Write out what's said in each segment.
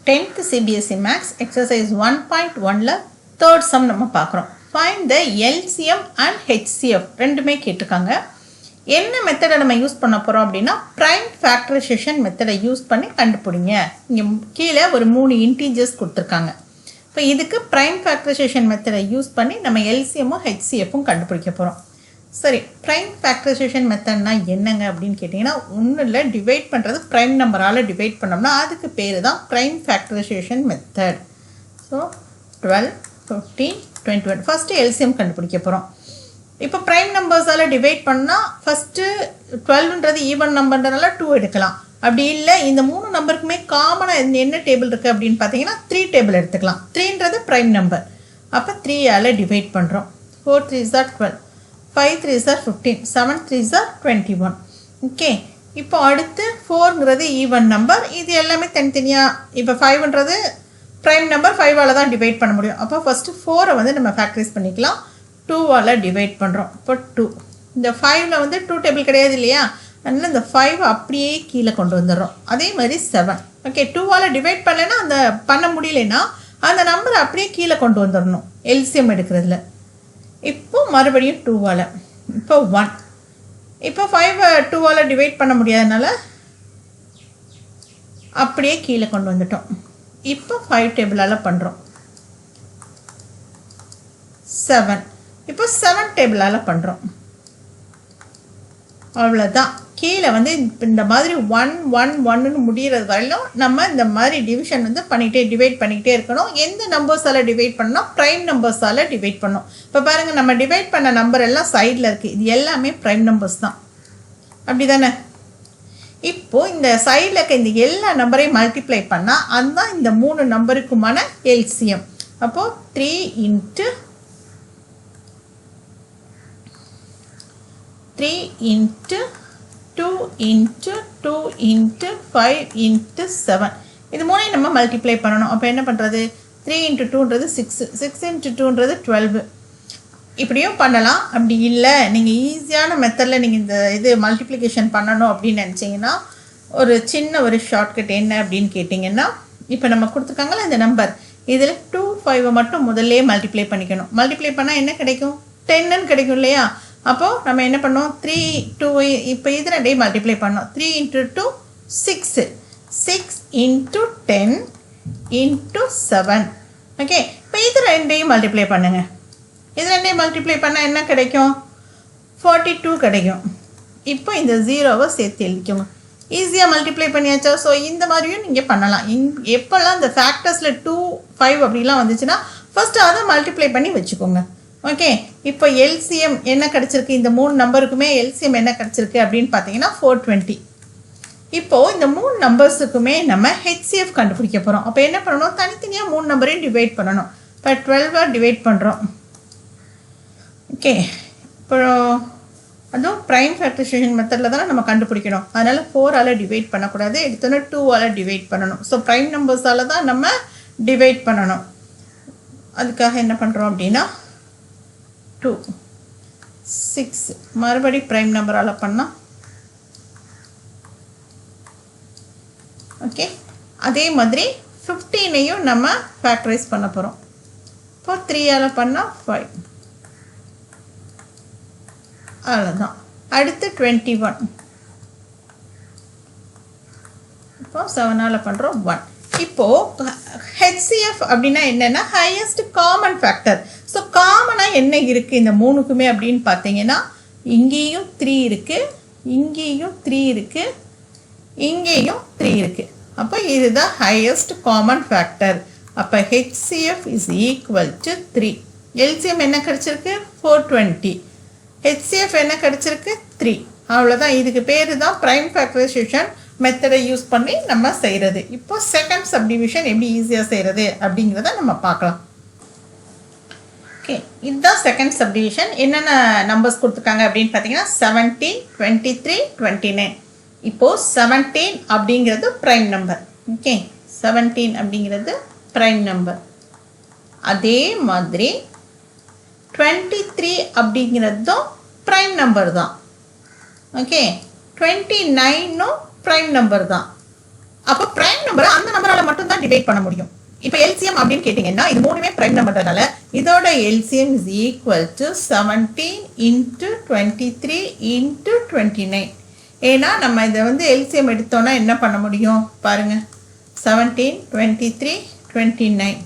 10th CBSE Maths exercise 1.1ல third sum நம்ம பார்க்குறோம். Find the LCM and HCF ரெண்டுமே கேட்டிருக்காங்க. என்ன மெத்தடை நம்ம யூஸ் பண்ண போகிறோம் அப்படின்னா ப்ரைம் ஃபேக்டரைசேஷன் மெத்தடை யூஸ் பண்ணி கண்டுபிடிங்க. இங்கே கீழே ஒரு 3 இன்டீஜர்ஸ் கொடுத்துருக்காங்க. இப்போ இதுக்கு ப்ரைம் ஃபேக்டரைசேஷன் மெத்தடை யூஸ் பண்ணி நம்ம எல்சிஎம்மும் ஹெச்சிஎஃப்பும் கண்டுபிடிக்க போகிறோம். சரி, ப்ரைம் ஃபேக்டரைசேஷன் மெத்தட்னா என்னங்க அப்படின்னு கேட்டிங்கன்னா ஒன்றும் இல்லை, டிவைட் பண்ணுறது ப்ரைம் நம்பரால் டிவைட் பண்ணோம்னா அதுக்கு பேர் தான் prime factorisation method. So 12, 15, 21 first LCM கண்டுபிடிக்க போகிறோம். இப்போ ப்ரைம் நம்பர்ஸால் டிவைட் பண்ணால் ஃபஸ்ட்டு 12ன்றது ஈவன் நம்பர்ன்றனால 2 எடுக்கலாம். அப்படி இல்லை இந்த 3 நம்பருக்குமே காமனாக என்ன டேபிள் இருக்குது அப்படின்னு பார்த்தீங்கன்னா 3 டேபிள் எடுத்துக்கலாம். 3ன்றது ப்ரைம் நம்பர், அப்போ 3ஆல் டிவைட் பண்ணுறோம். 4 3s are 12, 5 3s are 15, 7 3s are 21. Okay, இப்போ அடுத்து 4ங்கிறது ஈவன் நம்பர். இது எல்லாமே தனித்தனியாக, இப்போ 5ன்றது ப்ரைம் நம்பர், 5ஆல் தான் டிவைட் பண்ண முடியும். அப்போ ஃபஸ்ட்டு 4ஐ வந்து நம்ம ஃபேக்டரைஸ் பண்ணிக்கலாம். 2ஆல் டிவைட் பண்ணுறோம். இப்போ 2, இந்த 5ல் வந்து 2 டேபிள் கிடையாது இல்லையா, அதனால் இந்த 5 அப்படியே கீழே கொண்டு வந்துடுறோம். அதே மாதிரி 7. ஓகே, 2ஆல் டிவைட் பண்ணலைன்னா அந்த பண்ண முடியலைன்னா அந்த நம்பரை அப்படியே கீழே கொண்டு வந்துடணும் எல்சிஎம் எடுக்கிறதுல. இப்போ மறுபடியும் 2ஆல், இப்போ 1. இப்போ 5 2ஆல் டிவைட் பண்ண முடியாதனால அப்படியே கீழே கொண்டு வந்துட்டோம். இப்போ 5 டேபிளால் பண்ணுறோம். 7, இப்போ 7 டேபிளால் பண்ணுறோம். அவ்வளோதான். கீழே வந்து இந்த மாதிரி 1 1 1ன்னு முடிகிறது வரையிலும் நம்ம இந்த மாதிரி டிவிஷன் வந்து டிவைட் பண்ணிக்கிட்டே இருக்கணும். எந்த நம்பர்ஸால் டிவைட் பண்ணோம்? ப்ரைம் நம்பர்ஸால் டிவைட் பண்ணோம். இப்போ பாருங்கள், நம்ம டிவைட் பண்ண நம்பர் எல்லாம் சைடில் இருக்குது. இது எல்லாமே ப்ரைம் நம்பர்ஸ் தான், அப்படி தானே? இப்போது இந்த சைடில் இருக்க இந்த எல்லா நம்பரையும் மல்டிப்ளை பண்ணால் அதுதான் இந்த 3 நம்பருக்குமான எல்சிஎம். அப்போது 3 × 3 × 2 × 2 × 5 × 7 இது 3ஐயும் நம்ம மல்டிப்ளை பண்ணணும். அப்போ என்ன பண்ணுறது? 3 × 2ன்றது 6, 6 × 2ன்றது 12. இப்படியும் பண்ணலாம். அப்படி இல்லை, நீங்கள் ஈஸியான மெத்தடில் நீங்கள் இந்த இது மல்டிப்ளிகேஷன் பண்ணணும் அப்படின்னு நினச்சிங்கன்னா ஒரு சின்ன ஒரு ஷார்ட்கட் என்ன அப்படின்னு கேட்டிங்கன்னா, இப்போ நம்ம கொடுத்துருக்காங்களா இந்த நம்பர், இதில் 2 5 மட்டும் முதல்ல மல்டிப்ளை பண்ணிக்கணும். மல்டிப்ளை பண்ணால் என்ன கிடைக்கும்? 10ன்னு கிடைக்கும் இல்லையா? அப்போது நம்ம என்ன பண்ணோம்? 3 2 இப்போ இது ரெண்டையும் மல்டிப்ளை பண்ணோம். 3 × 2 6, 6 × 10 × 7. ஓகே, இப்போ இது ரெண்டையும் மல்டிப்ளை பண்ணுங்க. இது ரெண்டையும் மல்டிப்ளை பண்ணால் என்ன கிடைக்கும்? 42 கிடைக்கும். இப்போ இந்த 0வை சேர்த்து எழுதிக்கோங்க. ஈஸியாக மல்டிப்ளை பண்ணியாச்சா? ஸோ இந்த மாதிரியும் நீங்கள் பண்ணலாம். எப்போல்லாம் இந்த ஃபேக்டர்ஸில் 2 5 அப்படிலாம் வந்துச்சுன்னா ஃபஸ்ட்டு அதை மல்டிப்ளை பண்ணி வச்சுக்கோங்க. ஓகே, இப்போ எல்சிஎம் என்ன கிடச்சிருக்கு? இந்த 3 நம்பருக்குமே எல்சிஎம் என்ன கிடச்சிருக்கு அப்படின்னு பார்த்தீங்கன்னா 420. இப்போது இந்த 3 நம்பர்ஸுக்குமே நம்ம ஹெச்சிஎஃப் கண்டுபிடிக்க போகிறோம். அப்போ என்ன பண்ணணும்? தனித்தனியாக 3 நம்பரையும் டிவைட் பண்ணணும். இப்போ 12 டிவைட் பண்ணுறோம். ஓகே, இப்போ அதுவும் ப்ரைம் ஃபேக்டரைசேஷன் மெத்தடில் தானே நம்ம கண்டுபிடிக்கணும். அதனால் 4ஆல் டிவைட் பண்ணக்கூடாது, எடுத்தோன்னே 2ஆல் டிவைட் பண்ணணும். ஸோ ப்ரைம் நம்பர்ஸால் தான் நம்ம டிவைட் பண்ணணும். அதுக்காக என்ன பண்ணுறோம் அப்படின்னா 2 6 மறுபடி ப்ரைம் நம்பரால் பண்ணால் ஓகே. அதே மாதிரி 15ஐயும் நம்ம ஃபேக்டரைஸ் பண்ண போகிறோம். இப்போ 3ஆல் பண்ணால் 5, அவ்வளோதான். அடுத்து 21, இப்போ 7ஆல் பண்ணுறோம் 1. இப்போது ஹெச்சிஎஃப் அப்படின்னா என்னென்னா ஹையஸ்ட் காமன் ஃபேக்டர். ஸோ காமனாக என்ன இருக்குது இந்த 3க்குமே அப்படின்னு பார்த்தீங்கன்னா, இங்கேயும் 3 இருக்குது, இங்கேயும் 3 இருக்குது, இங்கேயும் 3 இருக்குது. அப்போ இதுதான் ஹையஸ்ட் காமன் ஃபேக்டர். அப்போ HCF is equal to 3. LCM என்ன கிடச்சிருக்கு? 420. ஹெச்சிஎஃப் என்ன கிடச்சிருக்கு? 3. அவ்வளோதான். இதுக்கு பேர் தான் ப்ரைம் ஃபேக்டரைசேஷன் மெத்தடை யூஸ் பண்ணி நம்ம செய்கிறது. இப்போ செகண்ட் சப்டிவிஷன் எப்படி ஈஸியாக செய்கிறது அப்படிங்கிறத நம்ம பார்க்கலாம். ஓகே, இதுதான் செகண்ட் சப்டிவிஷன். என்னென்ன நம்பர்ஸ் கொடுத்துருக்காங்க அப்படின்னு பார்த்தீங்கன்னா 17, 23, 29. இப்போது 17 அப்படிங்கிறது ப்ரைம் நம்பர். ஓகே, 17 அப்படிங்கிறது ப்ரைம் நம்பர். அதே மாதிரி 23 அப்படிங்கிறதும் ப்ரைம் நம்பர் தான். ஓகே, 29ம் ப்ரைம் நம்பர் தான். அப்போ பிரைம் நம்பரை அந்த நம்பரால மட்டும் தான் டிவைட் பண்ண முடியும். இப்போ எல்சிஎம் அப்படின்னு கேட்டிங்கன்னா இது மூணுமே பிரைம் நம்பர்னால இதோட LCM is equal to 17 into 23 into 29. ஏன்னா நம்ம இதை வந்து எல்சிஎம் எடுத்தோன்னா என்ன பண்ண முடியும் பாருங்க, 17, 23, 29.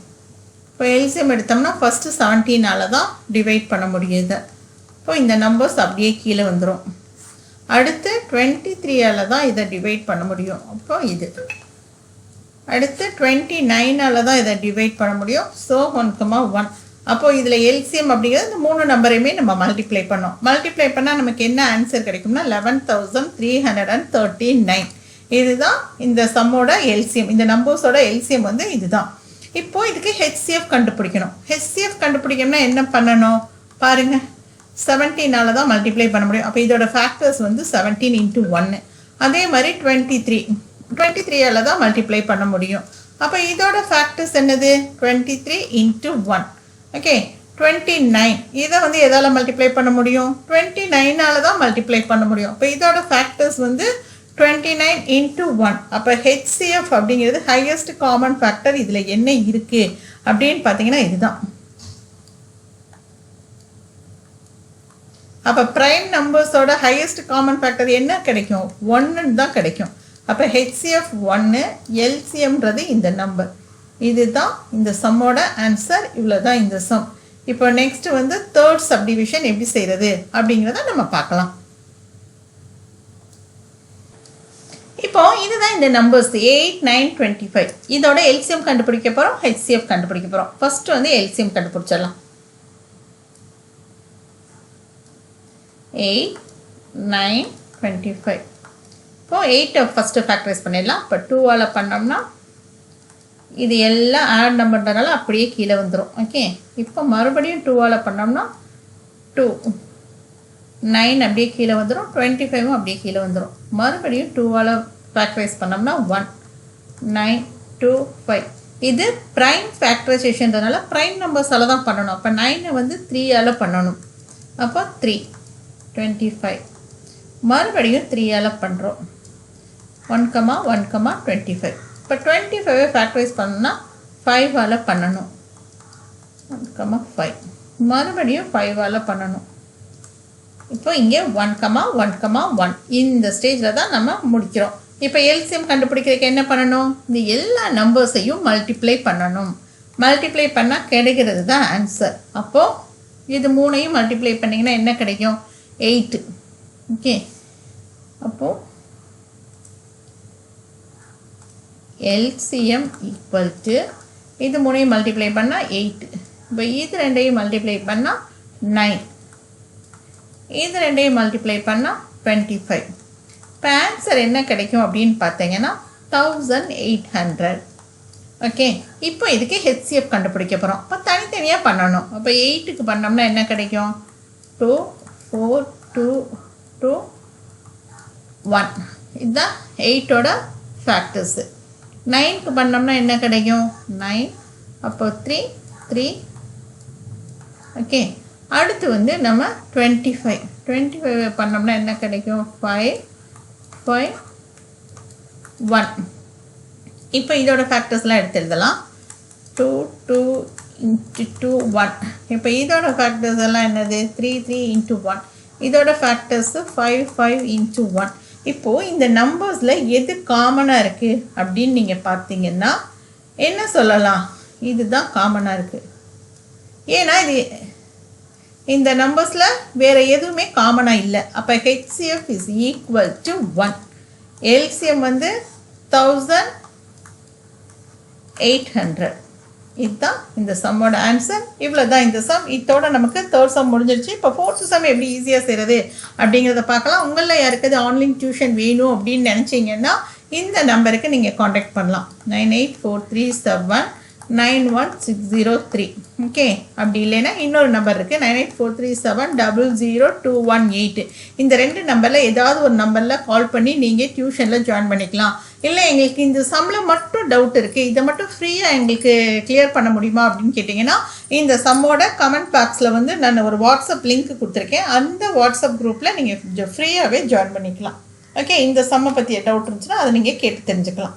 இப்போ எல்சிஎம் எடுத்தோம்னா ஃபஸ்ட்டு 17ஆல தான் டிவைட் பண்ண முடியுது. இப்போ இந்த நம்பர்ஸ் அப்படியே கீழே வந்துடும். அடுத்து 23ஆல தான் இதை டிவைட் பண்ண முடியும். அப்போ இது அடுத்து 29ஆல தான் இதை டிவைட் பண்ண முடியும். ஸோ 1,1. அப்போது இதில் எல்சிஎம் அப்படிங்கிறது இந்த மூணு நம்பரையுமே நம்ம மல்டிப்ளை பண்ணோம். மல்டிப்ளை பண்ணால் நமக்கு என்ன ஆன்சர் கிடைக்கும்னா 11,339. இதுதான் இந்த சம்மோட எல்சிஎம். இந்த நம்பர்ஸோட எல்சிஎம் வந்து இதுதான். இப்போது இதுக்கு ஹெச்சிஎஃப் கண்டுபிடிக்கணும். ஹெச்சிஎஃப் கண்டுபிடிக்கணும்னா என்ன பண்ணணும் பாருங்கள், 17ஆல தான் மல்டிப்ளை பண்ண முடியும். அப்போ இதோட ஃபேக்டர்ஸ் வந்து 17 இன்ட்டு 1. அதே மாதிரி 23ஆல தான் மல்டிப்ளை பண்ண முடியும். அப்போ இதோட ஃபேக்டர்ஸ் என்னது 23 இன்ட்டு 1. ஓகே, 29. இதை வந்து எதால் மல்டிப்ளை பண்ண முடியும் 29ஆல தான் மல்டிப்ளை பண்ண முடியும். அப்போ இதோட ஃபேக்டர்ஸ் வந்து 29 இன்ட்டு 1. அப்போ ஹெச்சிஎஃப் அப்படிங்கிறது ஹையஸ்ட் காமன் ஃபேக்டர். இதில் என்ன இருக்குது அப்படின்னு பார்த்தீங்கன்னா இதுதான். அப்போ ப்ரைம் நம்பர்ஸோட ஹையஸ்ட் காமன் ஃபேக்டர் என்ன கிடைக்கும் 1 தான் கிடைக்கும். அப்போ ஹெச்சிஎஃப் 1, எல்சிஎம்ன்றது இந்த நம்பர். இதுதான் இந்த சம்மோட ஆன்சர். இவ்வளோ தான் இந்த சம். இப்போ நெக்ஸ்ட் வந்து தேர்ட் சப்டிவிஷன் எப்படி செய்கிறது அப்படிங்கிறத நம்ம பார்க்கலாம். இப்போ இதுதான் இந்த நம்பர்ஸ் 8, 9, 25. இதோட எல்சிஎம் கண்டுபிடிக்க போகிறோம், ஹெச்சிஎஃப் கண்டுபிடிக்க போகிறோம். ஃபர்ஸ்ட் வந்து எல்சிஎம் கண்டுபிடிச்சிடலாம். 8, 9, 25. இப்போ 8 ஃபஸ்ட்டு ஃபேக்டரைஸ் பண்ணிடலாம். இப்போ 2ஆல் பண்ணோம்னா இது எல்லாம் ஆட் நம்பர்ன்றனால அப்படியே கீழே வந்துடும். ஓகே, இப்போ மறுபடியும் 2ஆல் பண்ணோம்னா 2, 9 அப்படியே கீழே வந்துடும், 25 அப்படியே கீழே வந்துடும். மறுபடியும் 2ஆல் ஃபேக்டரைஸ் பண்ணோம்னா 1, 9, 2, 5. இது ப்ரைம் ஃபேக்டரைசேஷன்றனால ப்ரைம் நம்பர்ஸால் தான் பண்ணணும். அப்போ 9 வந்து 3ஆல் பண்ணணும். அப்போ 3, 25. மறுபடியும் 3ஆல் பண்ணுறோம். 1, 1, 25. இப்போ 25 ஃபேக்டரைஸ் பண்ணணும்னா 5ஆல் பண்ணணும். 1, 5. மறுபடியும் 5ஆல் பண்ணணும். இப்போ இங்கே 1, 1, 1. இந்த ஸ்டேஜில் தான் நம்ம முடிக்கிறோம். இப்போ எல்சிஎம் கண்டுபிடிக்கிறதுக்கு என்ன பண்ணணும், இந்த எல்லா நம்பர்ஸையும் மல்டிப்ளை பண்ணணும். மல்டிப்ளை பண்ணால் கிடைக்கிறது தான் ஆன்சர். அப்போது இது மூணையும் மல்டிப்ளை பண்ணிங்கன்னா என்ன கிடைக்கும் 8. ஓகே, அப்போது எல்சிஎம் ஈக்குவல் டு இது மூணையும் மல்டிப்ளை பண்ணால் 8. இப்போ இது ரெண்டையும் மல்டிப்ளை பண்ணால் 9. இது ரெண்டையும் மல்டிப்ளை பண்ணால் 25. இப்போ ஆன்சர் என்ன கிடைக்கும் அப்படின்னு பார்த்தீங்கன்னா 1800. ஓகே, இப்போ இதுக்கு ஹெச்சிஎஃப் கண்டுபிடிக்க போகிறோம். இப்போ தனித்தனியாக பண்ணணும். அப்போ 8க்கு பண்ணோம்னா என்ன கிடைக்கும் 2, 4, 2, 2, 1. இதுதான் 8ஓட ஃபேக்டர்ஸு. 9க்கு பண்ணோம்னா என்ன கிடைக்கும் 9. அப்போ 3, 3. ஓகே, அடுத்து வந்து நம்ம 25 பண்ணோம்னா என்ன கிடைக்கும் 5, 5, 1. இப்போ இதோட ஃபேக்டர்ஸ்லாம் எடுத்து எழுதலாம். 2, 2 இன்ட்டு 2, 1. இப்போ இதோட ஃபேக்டர்ஸ் எல்லாம் என்னது 3, 3 இன்ட்டு 1. இதோட ஃபேக்டர்ஸு 5, 5 இன்ட்டு 1. இப்போது இந்த நம்பர்ஸில் எது காமனாக இருக்குது அப்படின்னு நீங்கள் பார்த்தீங்கன்னா என்ன சொல்லலாம், இதுதான் காமனாக இருக்குது. ஏன்னா இது இந்த நம்பர்ஸில் வேறு எதுவுமே காமனாக இல்லை. அப்போ HCF is equal to 1. LCM வந்து 1800. இதுதான் இந்த சம்மோட ஆன்சர். இவ்வளோ தான் இந்த சம். இதோட நமக்கு தேர்ட் சம் முடிஞ்சிருச்சு. இப்போ ஃபோர்த் சம் எப்படி ஈஸியாக செய்கிறது அப்படிங்கிறத பார்க்கலாம். உங்களில் யாருக்காவது ஆன்லைன் டியூஷன் வேணும் அப்படின்னு நினச்சிங்கன்னா இந்த நம்பருக்கு நீங்கள் காண்டாக்ட் பண்ணலாம். 9843799163. ஓகே, அப்படி இல்லைன்னா இன்னொரு நம்பர் இருக்குது 9843700218. இந்த 2 நம்பரில் ஏதாவது ஒரு நம்பரில் கால் பண்ணி நீங்கள் டியூஷனில் ஜாயின் பண்ணிக்கலாம். இல்லை எங்களுக்கு இந்த சம்மில் மட்டும் டவுட் இருக்குது, இதை மட்டும் ஃப்ரீயாக எங்களுக்கு கிளியர் பண்ண முடியுமா அப்படின்னு கேட்டிங்கன்னா இந்த சம்மோட கமெண்ட் பாக்ஸில் வந்து நான் ஒரு வாட்ஸ்அப் லிங்க் கொடுத்துருக்கேன். அந்த வாட்ஸ்அப் குரூப்பில் நீங்கள் ஃப்ரீயாகவே ஜாயின் பண்ணிக்கலாம். ஓகே, இந்த சம்மை பற்றிய டவுட் இருந்துச்சுன்னா அதை நீங்கள் கேட்டு தெரிஞ்சுக்கலாம்.